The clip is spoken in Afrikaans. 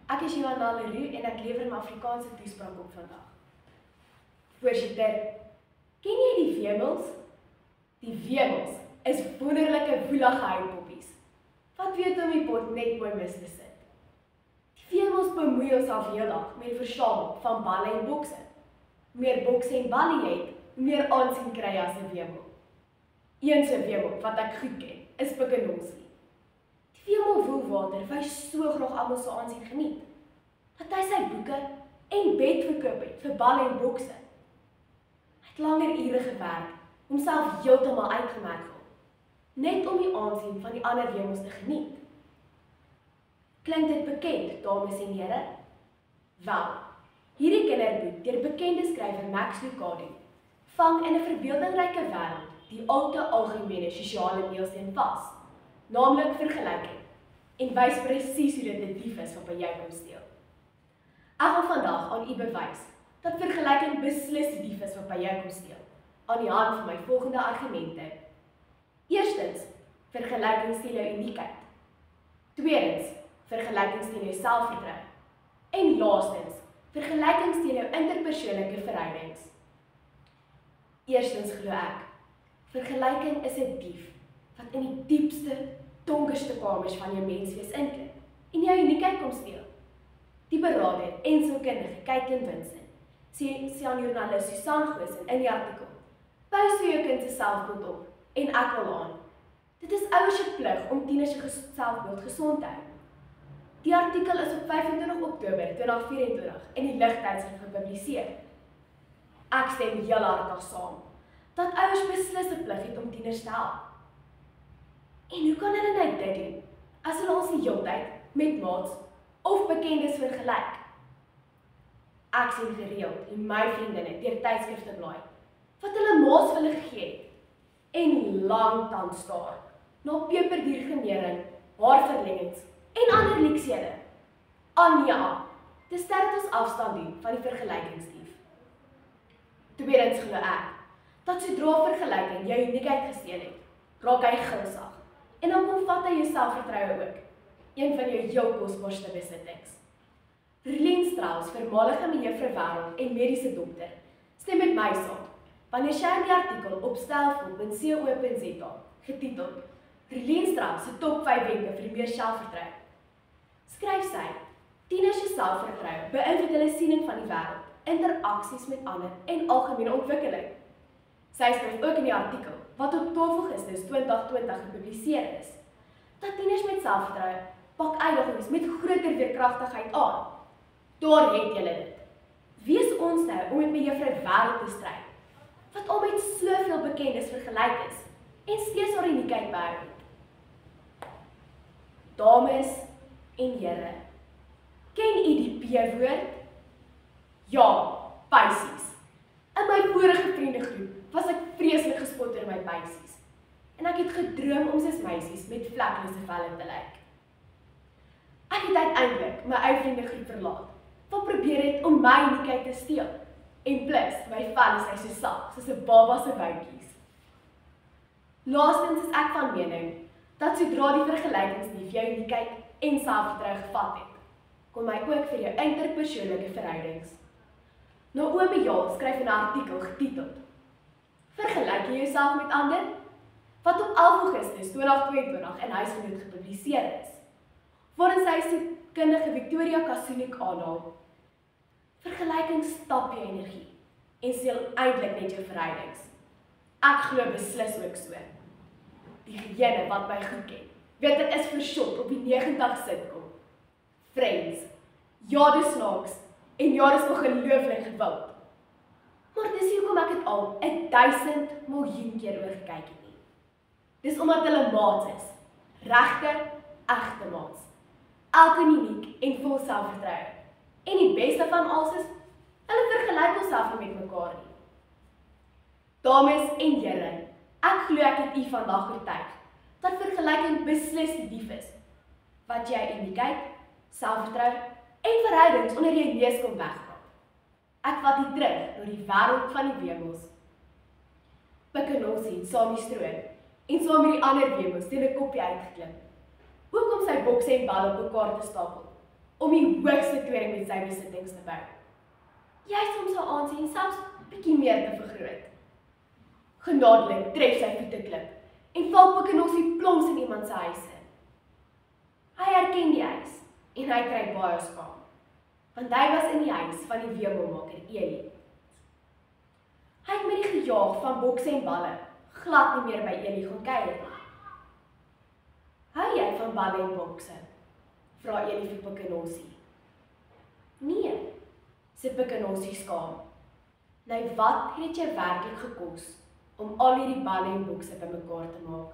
Ek is Johanna Leroux en ek lewer 'n Afrikaanse toespraak op vandag. Voorsitter, ken jy die wemels? Die wemels is wonderlike woelige huilpoppies. Wat weet om die pot net mooi mis te sit. Die wemels bemoei ons al heeldag met die versamel van balle en bokse. Hoe meer bokse en balle jy het, hoe meer aansien kry jy as 'n wemel. Een so wemel wat ek goed ken, is Pikenosie. Die wemel Woelwater wys so graag almal se aansien geniet, dat hy sy boeke en bed verkoop het vir balle en bokse. Hy het langer ure gewerk, homself heeltemal uitgemerk gehad, net om die aansien van die ander wemels te geniet. Klink dit bekend, dames en here? Wel, hierdie kinderboek deur bekende skrywer Max Lucado vang in 'n verbeeldingryke wêreld die algemene sosiale meelsteen vas, naamlik vergelyking, en wys presies hoe dit 'n dief is wat by jou kom steel. Ek wil vandag aan u bewys dat vergelyking beslis die dief is wat by jou kom steel, aan die hand van my volgende argumente. Eerstens, vergelyking steel jou uniekheid. Tweedens, vergelyking steel jou selfvertroue. En laastens, vergelyking steel jou interpersoonlike verhoudings. Eerstens glo ek, vergelyking is 'n dief wat in die diepste, donkerste kamers van jou menswees inklim en jou uniekheid kom steel. Die beraader en sielkundige Caitlin Vincent sê aan joernalis Susan Goosen in die artikel: "Bou so jou kind se selfbeeld op en ek wil aan. Dit is ouers se plig om tieners se selfbeeld gesond te hou." Die artikel is op 25 Oktober 2024 in die Ligtydskrif gepubliseer. Ek stem heel hartig saam dat ouers beslis 'n plig het om tieners te help. En hoe kan hulle nou dit doen as hulle ons die hele tyd met maats of bekendes vergelyk? Ek sien gereeld hoe my vriendinne deur tydskrifte blaai wat hulle maats vir hulle gegee het en lang tand staar na peperdiergemering, haarverlengings en ander leksede. Ja, dis sterk ons afstand doen van die vergelykingsdief. Tweedens glo ek dat sodra vergelyking jou uniekheid gesteel het, raak hy gulsig en dan kom vat hy jou selfvertroue ook, een van jou heel kosbaarste besittings. Rilien Strauss, voormalige mejuffrou wêreld en mediese dokter, stem met my saam wanneer sy die artikel op stylvol.co.za getiteld Rilien Strauss se top 5 wenke vir meer selfvertroue. Skryf sy: tieners se selfvertroue beïnvloed hulle siening van die wêreld, interaksies met ander en algemene ontwikkeling. Sy skryf ook in die artikel, wat op 12 Augustus 2020 gepubliseer is, dat tieners met selfvertroue pak uitdagings met groter veerkragtigheid aan. Daar het julle dit. Wees ons nou om met mejuffrou wêreld te stry, wat al met soveel bekendes vergelyk is en steeds haar uniekheid behou het. Dames en here, ken u die P-woord? Ja, Pisces. In my vorige vriendegroep was ek vreeslik gespot oor my Pisces en ek het gedroom om soos meisies met vleklose velle te lyk. Ek het uiteindelik my ou vriendegroep verlaat, wat probeer het om my uniekheid te steel en plus my vel is so sag soos 'n baba se boutjies. Laastens is ek van mening dat sodra die vergelykingsdief jou uniekheid en selfvertroue gevat het, kom hy ook vir jou interpersoonlike verhoudings. Naomi Jaal skryf in 'n artikel getiteld Vergelyk jy jouself met ander? Wat op 11 Augustus 2022 in Huisgenoot gepubliseer is, waarin sy sielkundige Victoria Kasunik aanhaal. Vergelyking stap jou energie en steel eintlik net jou verhoudings. Ek glo beslis ook so. Diegene wat my goed ken, weet dit is vershot op die 90 sitcom Friends. Ja, dis snaaks en ja, dis ongelooflik gewild. Maar dis hoekom ek dit al 1000 miljoen keer oorgekyk het nie. Dis omdat hulle maats is, regte, egte maats. Elke uniek en vol selfvertroue. En die beste van alles is, hulle vergelyk onsself nie met mekaar nie. Dames en here, ek glo ek het u vandag oortuig dat vergelyking beslis die dief is, wat jy uniekheid, selfvertroue en verhoudings onder jou neus kom wegvat. Ek vat u terug na die wêreld van die wemels. Pikenosie het saam die stroom en saam met die ander wemels teen 'n koppie uitgeklim. Ook om sy bokse en balle op mekaar te stapel. om die hoogste toring met sy besittings te bou. Jy is hom sal aansien selfs bietjie meer te vergroot. Genadelik tref sy voete klip en val Pukenossie plons in iemand se huis in. Hy herken die huis en hy kry baie skaam, want hy was in die huis van die weemoelmaker Eli. Hy het met die gejaag van bokse en balle glad nie meer by Eli gaan kuier nie. Hou jy van balle en bokse? Vra Eli vir Pukenossie. Nee, sê Pukenossie skaam. Nou wat het dit jou werklik gekos om al hierdie balle en bokse bymekaar te maak?